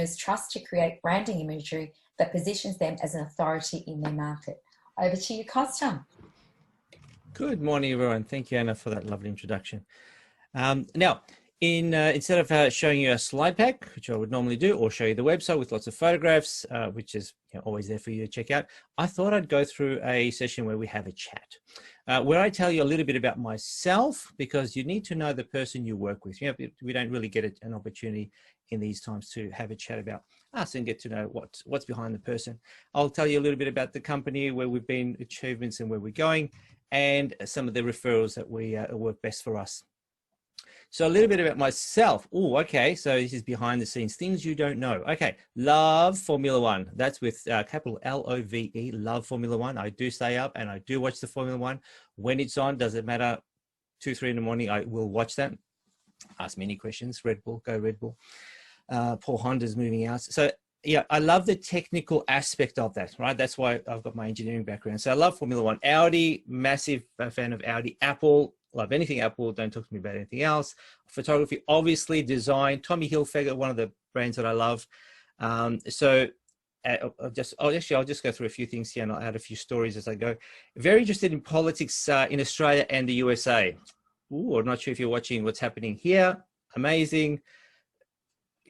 trust to create branding imagery that positions them as an authority in their market. Over to you, Kosta. Good morning, everyone. Thank you, Anna, for that lovely introduction. Now, instead of showing you a slide pack, which I would normally do, or show you the website with lots of photographs, which is always there for you to check out, I thought I'd go through a session where we have a chat, where I tell you a little bit about myself, because you need to know the person you work with. We don't really get an opportunity in these times to have a chat about us and get to know what's behind the person. I'll tell you a little bit about the company, where we've been, achievements, and where we're going, and some of the referrals that we work best for us. So a little bit about myself. Oh, okay. So this is behind the scenes, things you don't know. Okay. Love Formula One. That's with capital L-O-V-E, love Formula One. I do stay up and I do watch the Formula One when it's on. Doesn't matter, 2, 3 in the morning, I will watch that. Ask me any questions. Red Bull, go Red Bull. Paul Honda's moving out. So yeah, I love the technical aspect of that, right? That's why I've got my engineering background. So I love Formula One. Audi, massive fan of Audi. Apple, love anything Apple. Don't talk to me about anything else. Photography, obviously. Design, Tommy Hilfiger, one of the brands that I love. I'll just go through a few things here, and I'll add a few stories as I go. Very interested in politics in Australia and the USA. Ooh, I'm not sure if you're watching what's happening here. Amazing.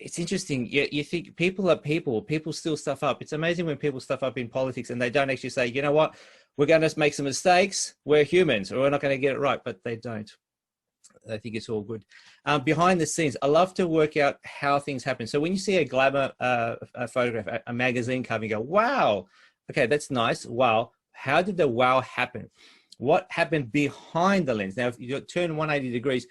It's interesting. You think people are people. People steal stuff up. It's amazing when people stuff up in politics and they don't actually say, you know what, we're going to make some mistakes. We're humans, or we're not going to get it right, but they don't. I think it's all good. Behind the scenes, I love to work out how things happen. So when you see a glamour photograph, a magazine cover, you go, wow, okay, that's nice. Wow. How did the wow happen? What happened behind the lens? Now, if you turn 180 degrees,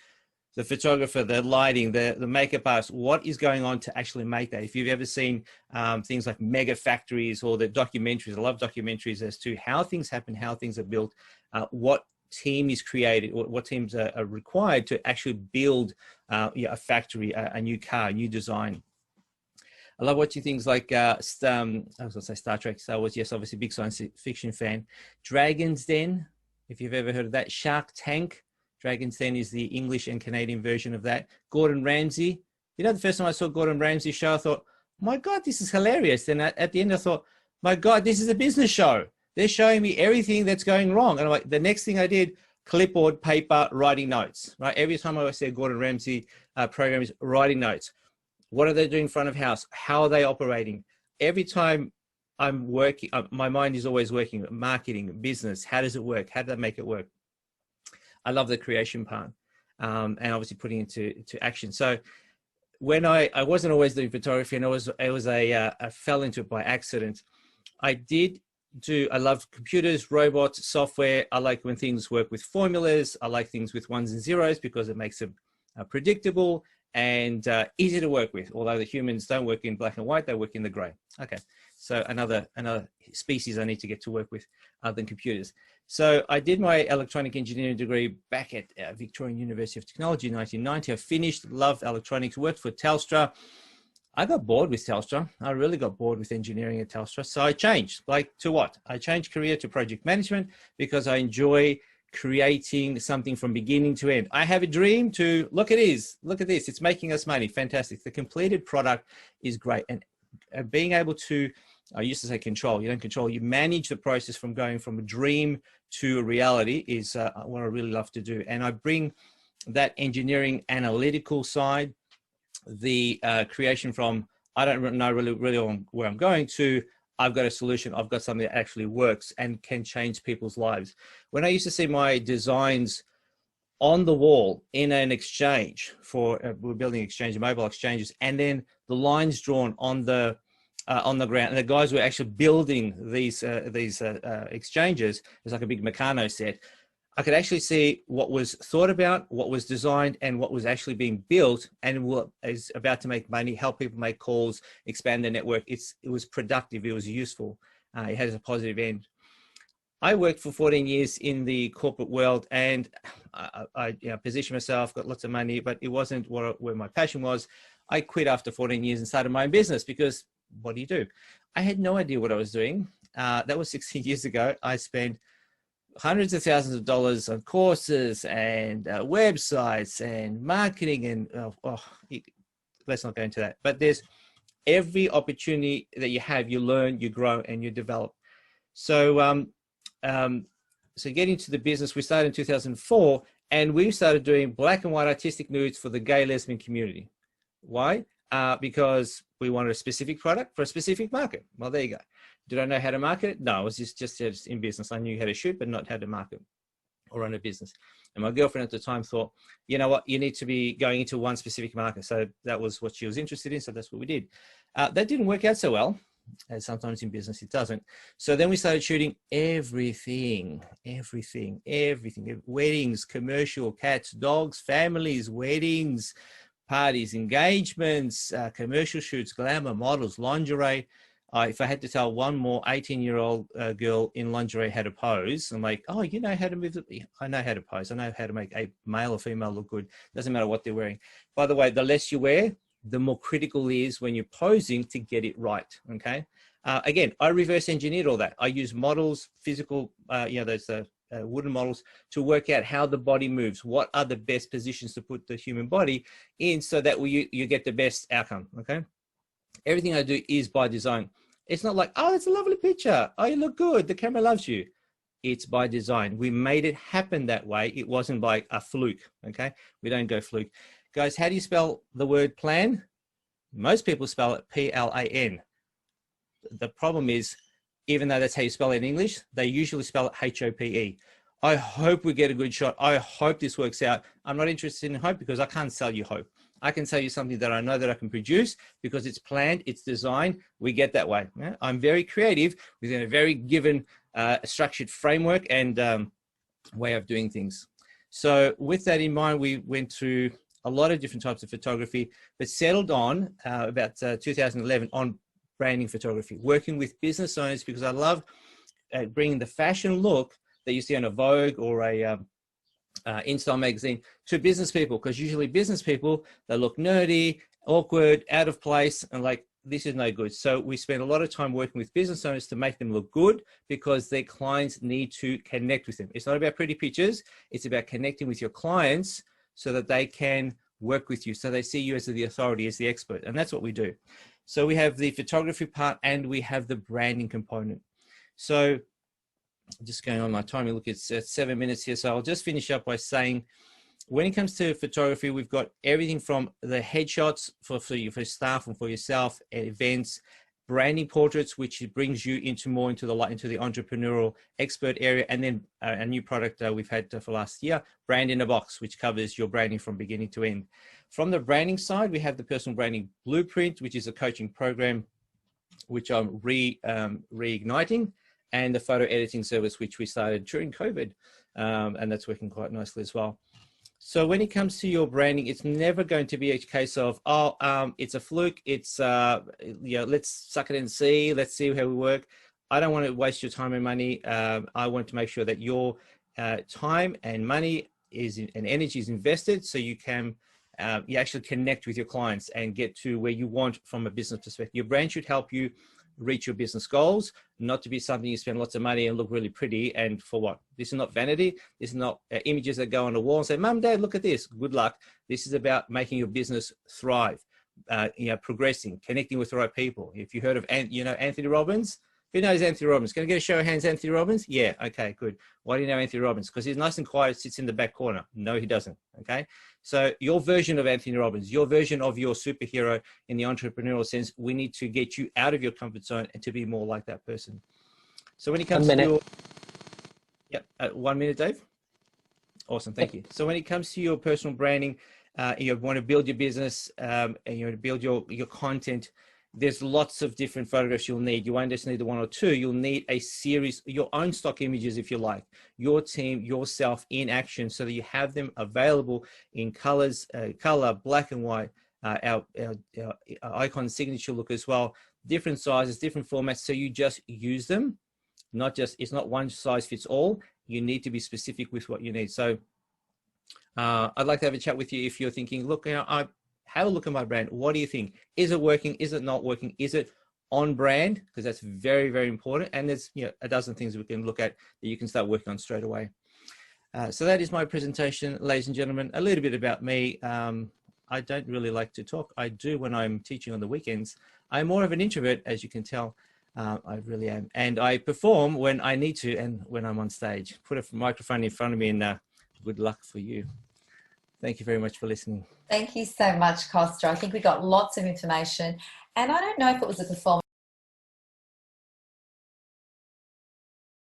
the photographer, the lighting, the makeup artist, what is going on to actually make that? If you've ever seen things like mega factories or the documentaries, I love documentaries as to how things happen, how things are built, what team is created, what teams are required to actually build a factory, a new car, a new design. I love watching things like, I was going to say Star Trek, Star Wars, yes, obviously big science fiction fan. Dragon's Den, if you've ever heard of that. Shark Tank. Dragon's Den is the English and Canadian version of that. Gordon Ramsay. You know, the first time I saw Gordon Ramsay's show, I thought, my God, this is hilarious. Then at the end, I thought, my God, this is a business show. They're showing me everything that's going wrong. And I'm like, the next thing I did, clipboard, paper, writing notes, right? Every time I see a Gordon Ramsay program is writing notes. What are they doing in front of house? How are they operating? Every time I'm working, my mind is always working. Marketing, business, how does it work? How do they make it work? I love the creation part, and obviously putting it to action. So when I wasn't always doing photography, and I fell into it by accident. I love computers, robots, software. I like when things work with formulas. I like things with ones and zeros because it makes them predictable and easy to work with. Although the humans don't work in black and white, they work in the gray. Okay, so another species I need to get to work with other than computers. So I did my electronic engineering degree back at Victorian University of Technology in 1990. I finished, loved electronics, worked for Telstra. I got bored with Telstra. I really got bored with engineering at Telstra. So I changed, to what? I changed career to project management because I enjoy creating something from beginning to end. I have a dream to, look at this, it's making us money, fantastic. The completed product is great. And being able to, I used to say control, you don't control, you manage the process from going from a dream to a reality is what I really love to do. And I bring that engineering analytical side, the creation from, I don't know really where I'm going to, I've got a solution, I've got something that actually works and can change people's lives. When I used to see my designs on the wall in an exchange for, we're building exchange, mobile exchanges, and then the lines drawn on the ground, and the guys were actually building these exchanges. It's like a big Meccano set. I could actually see what was thought about, what was designed, and what was actually being built, and what is about to make money, help people make calls, expand their network. It was productive, it was useful, it has a positive end. I worked for 14 years in the corporate world, and I positioned myself, got lots of money, but it wasn't where my passion was. I quit after 14 years and started my own business because what do? I had no idea what I was doing. That was 16 years ago. I spent hundreds of thousands of dollars on courses and websites and marketing and let's not go into that. But there's every opportunity that you have, you learn, you grow, and you develop. So, so getting to the business, we started in 2004, and we started doing black and white artistic nudes for the gay lesbian community. Why? Because we wanted a specific product for a specific market. Well, there you go. Did I know how to market it? No, I was just in business. I knew how to shoot, but not how to market or run a business. And my girlfriend at the time thought, you know what, you need to be going into one specific market. So that was what she was interested in. So that's what we did. That didn't work out so well, as sometimes in business it doesn't. So then we started shooting everything, weddings, commercial, cats, dogs, families, weddings, parties, engagements, commercial shoots, glamour, models, lingerie. If I had to tell one more 18-year-old girl in lingerie how to pose, I'm like, oh, you know how to move it? I know how to pose. I know how to make a male or female look good. Doesn't matter what they're wearing. By the way, the less you wear, the more critical it is when you're posing to get it right, okay? Again, I reverse engineered all that. I use models, physical, those wooden models to work out how the body moves, what are the best positions to put the human body in so that you get the best outcome, okay? Everything I do is by design. It's not like, oh, it's a lovely picture. Oh, you look good. The camera loves you. It's by design. We made it happen that way. It wasn't by a fluke, okay? We don't go fluke. Guys, how do you spell the word plan? Most people spell it P-L-A-N. The problem is, even though that's how you spell it in English, they usually spell it H-O-P-E. I hope we get a good shot. I hope this works out. I'm not interested in hope because I can't sell you hope. I can tell you something that I know that I can produce because it's planned, it's designed. We get that way. Yeah? I'm very creative within a very given structured framework and way of doing things. So with that in mind, we went through a lot of different types of photography, but settled on about 2011 on branding photography, working with business owners because I love bringing the fashion look that you see on a Vogue or a InStyle magazine to business people, because usually business people, they look nerdy, awkward, out of place, and like, this is no good. So we spend a lot of time working with business owners to make them look good because their clients need to connect with them. It's not about pretty pictures. It's about connecting with your clients so that they can work with you. So they see you as the authority, as the expert. And that's what we do. So we have the photography part and we have the branding component. So just going on my time, you look at 7 minutes here. So I'll just finish up by saying, when it comes to photography, we've got everything from the headshots for staff and for yourself at events, branding portraits, which brings you into the entrepreneurial expert area, and then a new product we've had for last year, Brand in a Box, which covers your branding from beginning to end. From the branding side, we have the Personal Branding Blueprint, which is a coaching program, which I'm reigniting, and the photo editing service, which we started during COVID, and that's working quite nicely as well. So when it comes to your branding, it's never going to be a case of, it's a fluke. It's, let's suck it and see. Let's see how we work. I don't want to waste your time and money. I want to make sure that your time and money and energy is invested so you can you actually connect with your clients and get to where you want from a business perspective. Your brand should help you reach your business goals, not to be something you spend lots of money and look really pretty. And for what? This is not vanity. This is not images that go on the wall and say, Mum, Dad, look at this. Good luck. This is about making your business thrive, progressing, connecting with the right people. If you heard of, Anthony Robbins, who knows Anthony Robbins? Can I get a show of hands, Anthony Robbins? Yeah, okay, good. Why do you know Anthony Robbins? Because he's nice and quiet, sits in the back corner. No, he doesn't, okay? So your version of Anthony Robbins, your version of your superhero in the entrepreneurial sense, we need to get you out of your comfort zone and to be more like that person. So when it comes to your... Yep, 1 minute, Dave? Awesome, thank you. So when it comes to your personal branding, you want to build your business and you want to build your content, there's lots of different photographs you'll need. You won't just need the one or two. You'll need a series, your own stock images, if you like, your team, yourself in action, so that you have them available in colors, color, black and white, our IKON signature look as well, different sizes, different formats. So you just use them, it's not one size fits all. You need to be specific with what you need. So I'd like to have a chat with you if you're thinking, look, have a look at my brand. What do you think? Is it working? Is it not working? Is it on brand? Because that's very, very important. And there's a dozen things we can look at that you can start working on straight away. So that is my presentation, ladies and gentlemen. A little bit about me. I don't really like to talk. I do when I'm teaching on the weekends. I'm more of an introvert, as you can tell. I really am. And I perform when I need to and when I'm on stage. Put a microphone in front of me and good luck for you. Thank you very much for listening. Thank you so much, Kosta. I think we got lots of information. And I don't know if it was a performance